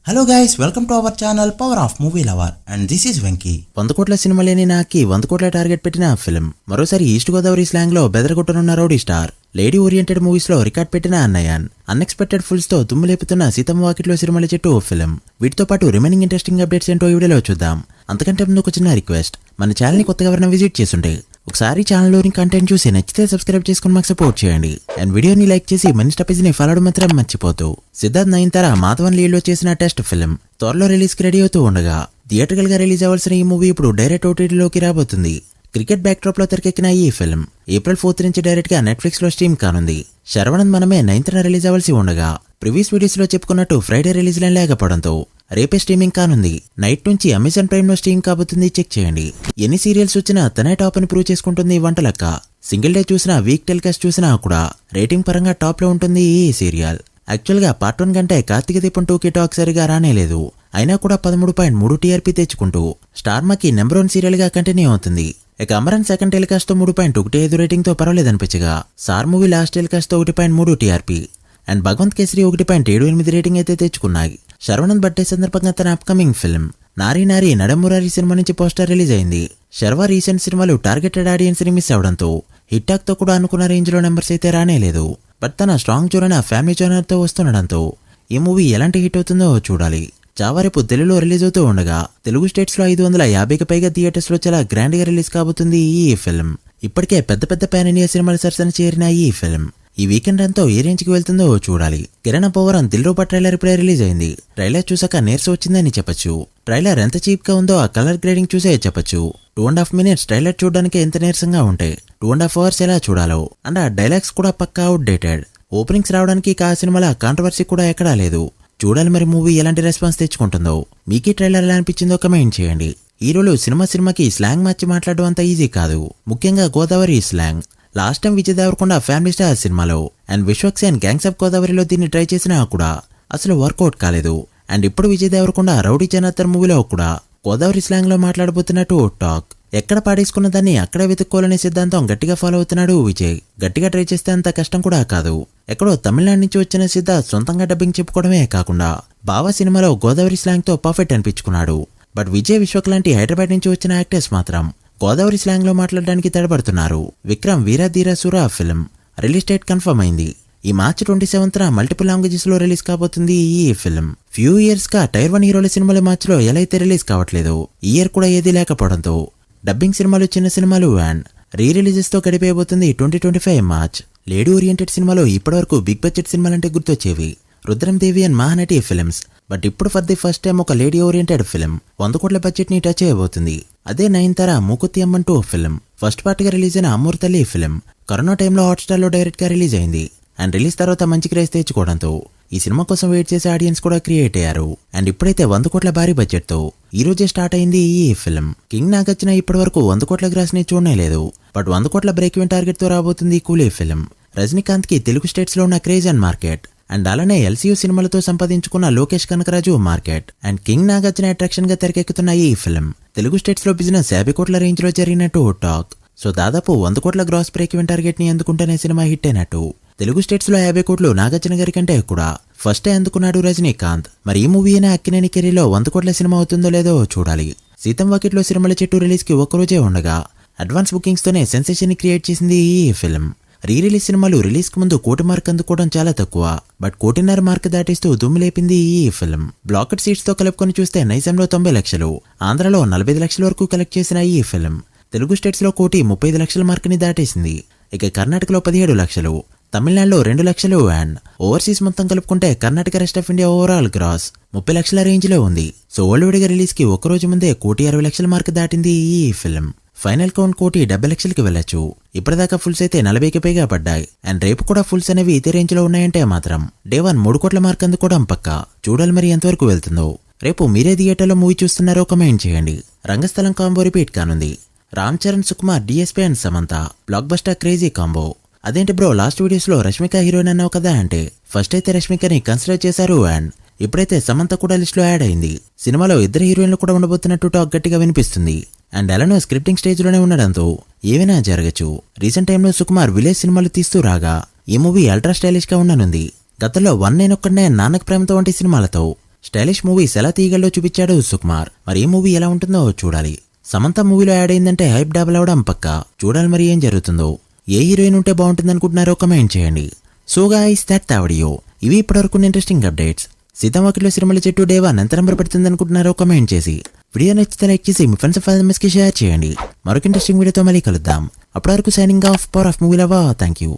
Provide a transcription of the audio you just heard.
Hello guys, welcome to our channel power of movie lover and this is Venky. 100 కోట్ల cinema లేని నాకి 100 కోట్ల target పెట్టిన ఫిల్మ్. మరోసారి ఈస్ట్ గోదావరి స్లాంగ్ లో బెదరగొట్టనున్న rowdy star. Lady oriented movies లో రికార్డ్ పెట్టిన అన్నయ్యన్. అన్ఎక్స్పెక్టెడ్ ఫుల్స్ తో దుమ్ము లేపుతున్న సీతమ్మ వాకిట్లో సిరిమల్లె చెట్టు ఫిల్మ్. వీటితో పాటు రిమైనింగ్ ఇంట్రెస్టింగ్ అప్డేట్స్ ఏంటో ఈ వీడియోలో చూద్దాం. అంతకంటే ముందు ఒక చిన్న రిక్వెస్ట్, మన ఛానల్ ని కొత్తగా ఎవరైనా విజిట్ చేస్తుంటే ఒకసారి ఛానల్లోని కంటెంట్ చూసి నచ్చితే సబ్స్క్రైబ్ చేసుకుని మాకు సపోర్ట్ చేయండి. అండ్ వీడియోని లైక్ చేసి మనీ స్టాపేజ్ ని ఫాలో మాత్రం మర్చిపోతూ. సిద్ధార్థ్ నయనతార మాధవన్ లీడ్ లో చేసిన టెస్ట్ ఫిల్మ్ త్వరలో రిలీజ్ కి రెడీ అవుతూ ఉండగా థియేట్రికల్ గా రిలీజ్ అవ్వాల్సిన ఈ మూవీ ఇప్పుడు డైరెక్ట్ ఓటీటీలోకి రాబోతుంది. క్రికెట్ బ్యాక్డ్రాప్ లో తెరకెక్కిన ఈ ఫిల్మ్ April 4 నుంచి డైరెక్ట్ గా నెట్ఫ్లిక్స్ లో స్ట్రీమ్ కానుంది. శరవణన్ మనమే 9th రిలీజ్ అవ్వాల్సి ఉండగా ప్రీవియస్ వీడియోస్ లో చెప్పుకున్నట్టు ఫ్రైడే రిలీజ్ లైన్ లేకపోవడంతో రేపే స్ట్రీమింగ్ కానుంది. నైట్ నుంచి అమెజాన్ ప్రైమ్ లో స్ట్రీమ్ కాబోతుంది, చెక్ చేయండి. ఎన్ని సీరియల్స్ వచ్చినా తనే టాప్ అని ప్రూవ్ చేసుకుంటుంది వంట లెక్క. సింగిల్ డే చూసినా వీక్ టెలికాస్ట్ చూసినా కూడా రేటింగ్ పరంగా టాప్ లో ఉంటుంది ఈ సీరియల్. యాక్చువల్ గా పార్ట్ 1 కంటే కార్తీక దీపం 2కి టాక్ సరిగా రానేలేదు. అయినా కూడా 13.3 టీఆర్పీ తెచ్చుకుంటూ స్టార్ మాకి నెంబర్ 1 సీరియల్ గా కంటిన్యూ అవుతుంది. ఇక అమరన్ సెకండ్ టెలికాస్ట్ తో 3.15 రేటింగ్ తో పర్వాలేదనిపించగా సార్ మూవీ లాస్ట్ టెలికాస్ట్ తో 1.3 TRP and Bhagavanth Kesari 1.78 rating అయితే తెచ్చుకున్నాయి. శరవణన్ బర్త్డే సందర్భంగా తన అప్కమింగ్ ఫిల్మ్ నారీ నారీ నడమురారి సినిమా నుంచి పోస్టర్ రిలీజ్ అయింది. శర్వా రీసెంట్ సినిమాలు టార్గెటెడ్ ఆడియన్స్ ని మిస్ అవడంతో హిట్ టాక్ తో కూడా అనుకున్న రేంజ్ లో నెంబర్స్ అయితే రానేలేదు. బట్ తన స్ట్రాంగ్ జోనర్ ఫ్యామిలీ జోనర్ తో వస్తుండడంతో ఈ మూవీ ఎలాంటి హిట్ అవుతుందో చూడాలి. చావా రేపు తెలుగులో రిలీజ్ అవుతూ ఉండగా తెలుగు స్టేట్స్ లో 550కి పైగా థియేటర్స్ లో చాలా గ్రాండ్ గా రిలీజ్ కాబోతుంది ఈ ఫిల్మ్. ఇప్పటికే పెద్ద పెద్ద పాన్ ఇండియా సినిమాల సరసన చేరిన ఈ ఫిల్మ్ ఈ వీకెండ్ అంతా ఏ రేంజ్ కి వెళ్తుందో చూడాలి. కిరణ్ పవరన్ దిల్ రూపా ట్రైలర్ ఇప్పుడే రిలీజ్ అయింది. ట్రైలర్ చూసాక నీరస వచ్చిందని చెప్పొచ్చు. ట్రైలర్ ఎంత చీప్ గా ఉందో ఆ కలర్ గ్రేడింగ్ చూసే చెప్పొచ్చు. 2.5 minutes ట్రైలర్ చూడడానికి ఎంత నీరసంగా ఉంటాయి, 2.5 hours ఎలా చూడాలో. అండ్ ఆ డైలాగ్స్ కూడా పక్కా అవుట్డేటెడ్. ఓపెనింగ్స్ రావడానికి ఆ సినిమాల కాంట్రవర్సీ కూడా ఎక్కడా లేదు. చూడాలి మరి మూవీ ఎలాంటి రెస్పాన్స్ తెచ్చుకుంటుందో. మీకీ ట్రైలర్ ఎలా అనిపించిందో కమెంట్ చేయండి. హీరోలు సినిమాకి స్లాంగ్ మార్చి మాట్లాడడం అంత ఈజీ కాదు, ముఖ్యంగా Godavari slang. Last time Vijay Deverakonda family star సినిమాలో అండ్ విశ్వక్సేన్ గ్యాంగ్స్ ఆఫ్ గోదావరిలో దీన్ని ట్రై చేసినా కూడా అసలు వర్కౌట్ కాలేదు. అండ్ ఇప్పుడు విజయ్ దేవరకొండ రౌడీ జనార్దన్ మూవీలో కూడా గోదావరి స్లాంగ్ లో మాట్లాడబోతున్నట్టు టాక్. ఎక్కడ పాడేసుకున్న దాన్ని అక్కడే వెతుక్కోవాలనే సిద్ధాంతం గట్టిగా ఫాలో అవుతున్నాడు విజయ్. గట్టిగా ట్రై చేస్తే అంత కష్టం కూడా కాదు. ఎక్కడో తమిళనాడు నుంచి వచ్చిన సిద్ధార్థ్ సొంతంగా డబ్బింగ్ చెప్పుకోవడమే కాకుండా బావా సినిమాలో గోదావరి స్లాంగ్ తో పర్ఫెక్ట్ అనిపించుకున్నాడు. బట్ విజయ్ విశ్వక్ లాంటి హైదరాబాద్ నుంచి వచ్చిన యాక్టర్స్ మాత్రం గోదావరి స్లాంగ్ లో మాట్లాడడానికి తడబడుతున్నారు. విక్రమ్ వీరధీర సుర ఫిల్మ్ రిలీజ్ డేట్ కన్ఫర్మ్ అయింది. ఈ March 27న మల్టిపుల్ లాంగ్వేజెస్ లో రిలీజ్ కాబోతుంది ఈ ఫిల్మ్. ఫ్యూ ఇయర్స్ గా టైర్ 1 హీరోల సినిమాలు మార్చ్ లో ఎలా అయితే రిలీజ్ కావట్లేదు, ఈ ఇయర్ కూడా ఏదీ లేకపోవడంతో డబ్బింగ్ సినిమాలు, చిన్న సినిమాలు అండ్ రీ రిలీజెస్ తో గడిపేయబోతుంది 2025 March. లేడీ ఓరియంటెడ్ సినిమాలో ఇప్పటివరకు బిగ్ బడ్జెట్ సినిమాలంటే గుర్తొచ్చేవి Rudhramadevi and Mahanati films. But ఇప్పుడు ఫర్ ది ఫస్ట్ టైం ఒక లేడీ ఓరియంటెడ్ ఫిల్మ్ 100 కోట్ల బడ్జెట్ ని టచ్ చేయబోతుంది. అదే Nayanthara Mookuthi Amman 2 film. First part గా రిలీజ్ అయిన అమ్మూర్ తల్లి ఫిల్మ్ కరోనా టైంలో హాట్స్టార్ లో డైరెక్ట్ గా రిలీజ్ అయింది. అండ్ రిలీజ్ తర్వాత మంచి క్రేజ్ తెచ్చుకోవడంతో ఈ సినిమా కోసం వెయిట్ చేసే ఆడియన్స్ కూడా క్రియేట్ అయ్యారు. అండ్ ఇప్పుడైతే 100 కోట్ల భారీ బడ్జెట్ తో ఈ రోజే స్టార్ట్ అయింది ఈ ఫిల్మ్. కింగ్ నాగార్జున ఇప్పటి వరకు 100 కోట్ల గ్రాస్ ని చూడలేదు. బట్ 100 కోట్ల బ్రేక్ ఈవెన్ టార్గెట్ తో రాబోతుంది కూలీ ఫిల్మ్. రజనీకాంత్ కి తెలుగు స్టేట్స్ లో ఉన్న క్రేజ్ అండ్ మార్కెట్ అండ్ అలానే LCU సినిమాలతో సంపాదించుకున్న Lokesh Kanagaraj market and king Nagarjuna attraction గా తెరకెక్కుతున్న ఈ ఫిల్మ్ తెలుగు స్టేట్స్ లో బిజినెస్ 50 కోట్ల రేంజ్ లో జరిగినట్టు టాక్. సో దాదాపు 100 కోట్ల గ్రాస్ బ్రేక్ ఈవెన్ టార్గెట్ ని అందుకుంటేనే సినిమా హిట్ అయినట్టు. తెలుగు స్టేట్స్ లో 50 కోట్లు నాగార్జున గారి కంటే కూడా ఫస్ట్ అందుకున్నాడు రజనీకాంత్. మరి ఈ మూవీ అయినా అక్కినేని కెరీర్లో 100 కోట్ల సినిమా అవుతుందో లేదో చూడాలి. సీతమ్మ వాకిట్లో సిరిమల్లె చెట్టు రిలీజ్ కి ఒక్కరోజే ఉండగా అడ్వాన్స్ బుకింగ్స్ తోనే సెన్సేషన్ ని క్రియేట్ చేసింది ఈ ఫిల్మ్. రీ రిలీజ్ సినిమాలు రిలీజ్ కు ముందు 1 కోటి మార్క్ అందుకోవడం చాలా తక్కువ. బట్ 1.5 కోటి మార్క్ దాటిస్తూ దుమ్ము లేపింది ఈ ఫిల్మ్. బ్లాకెట్ సీట్స్ తో కలుపుకొని చూస్తే నైజాంలో 90 లక్షలు, ఆంధ్రలో 45 లక్షల వరకు కలెక్ట్ చేసిన ఈ ఫిల్మ్ తెలుగు స్టేట్స్ లో 1,35,00,000 మార్క్ ని దాటేసింది. ఇక కర్ణాటకలో 17 లక్షలు, తమిళనాడులో 2 లక్షలు అండ్ ఓవర్సీస్ మొత్తం కలుపుకుంటే Karnataka rest of India overall gross 30 లక్షల రేంజ్ లో ఉంది. సో వరల్డ్ వైడ్ గా రిలీజ్ కి ఒక్కరోజు ముందే 1,60,00,000 మార్క్ దాటింది ఈ ఫిల్మ్. ఫైనల్ కౌంట్ 1,70,00,000కి వెళ్లొచ్చు. ఇప్పటిదాకా ఫుల్స్ అయితే 40కి పైగా పడ్డాయి. అండ్ రేపు కూడా ఫుల్స్ అనేవి ఇదే రేంజ్ లో ఉన్నాయంటే మాత్రం డే 1 3 కోట్ల మార్క్ అందుకోవడం పక్కా. చూడాలి మరి ఎంతవరకు వెళ్తుందో. రేపు మీరే థియేటర్లో మూవీ చూస్తున్నారో కమెంట్ చేయండి. రంగస్థలం కాంబో రిపీట్ కానుంది. Ram Charan, Sukumar, DSP and Samantha block buster crazy combo. అదేంటి బ్రో లాస్ట్ వీడియోస్ లో రష్మిక హీరోయిన్ అన్నావు కదా అంటే ఫస్ట్ అయితే రష్మికని కన్సిడర్ చేశారు అండ్ ఇప్పుడైతే సమంత కూడా లిస్ట్ లో యాడ్ అయింది. సినిమాలో 2 హీరోయిన్లు కూడా ఉండబోతున్నట్టు టాక్ గట్టిగా వినిపిస్తుంది. అండ్ అలానే స్క్రిప్టింగ్ స్టేజ్ లోనే ఉండడంతో ఏమైనా జరగచ్చు. రీసెంట్ టైంలో సుకుమార్ విలేజ్ సినిమాలు తీస్తూ రాగా ఈ మూవీ అల్ట్రా స్టైలిష్ గా ఉండనుంది. గతంలో 1 నేను ఒక్కడే నాన్నకు ప్రేమతో వంటి సినిమాలతో స్టైలిష్ మూవీస్ ఎలా తీయగలడో చూపించాడు సుకుమార్. మరి ఈ మూవీ ఎలా ఉంటుందో చూడాలి. సమంత మూవీలో యాడ్ అయిందంటే హైప్ డబుల్ అవడం పక్కా. చూడాలి మరి ఏం జరుగుతుందో. ఏ హీరోయిన్ ఉంటే బాగుంటుంది అనుకుంటున్నారో కమెంట్ చేయండి. So guys that the video. ఇవి ఇప్పటివరకు ఇంట్రెస్టింగ్ అప్డేట్స్. సీతం వాకిట్లో సిరిమల్ల చెట్టు డే 1 ఎంత నెంబర్ పడుతుంది అనుకుంటున్నారో కమెంట్ చేసి వీడియో నచ్చితే లైక్ చేసి మీ ఫ్రెండ్స్ కి షేర్ చేయండి. మరొక ఇంట్రెస్టింగ్ వీడియోతో మళ్ళీ కలుద్దాం. అప్పటి వరకు signing off power of movie lover. Thank you.